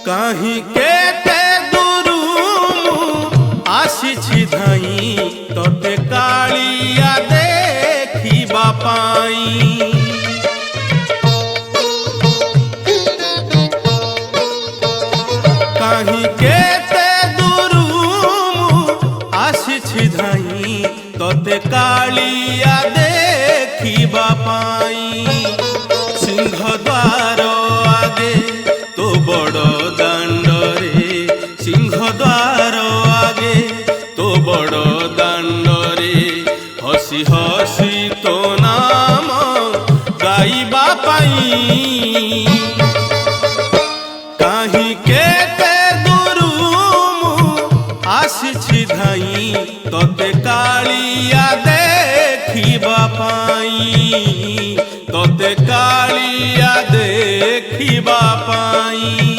कहीं केते दूरू आसिछि धाई तोते कालिया देखिबा पाई। कहीं केते दूरू आसिछि धाई तोते कालिया देखिबा पाई। सिंहद्वार आगे तो बड़ दांडरे, सिंहद्वार आगे तो बड़ दांडरे हसी हसी तो नाम गाइबा पाई। कहीं केते दूरू आसिछि धाई तोते कालिया देखिबा पाई, तोते कालिया देखिबा पाई।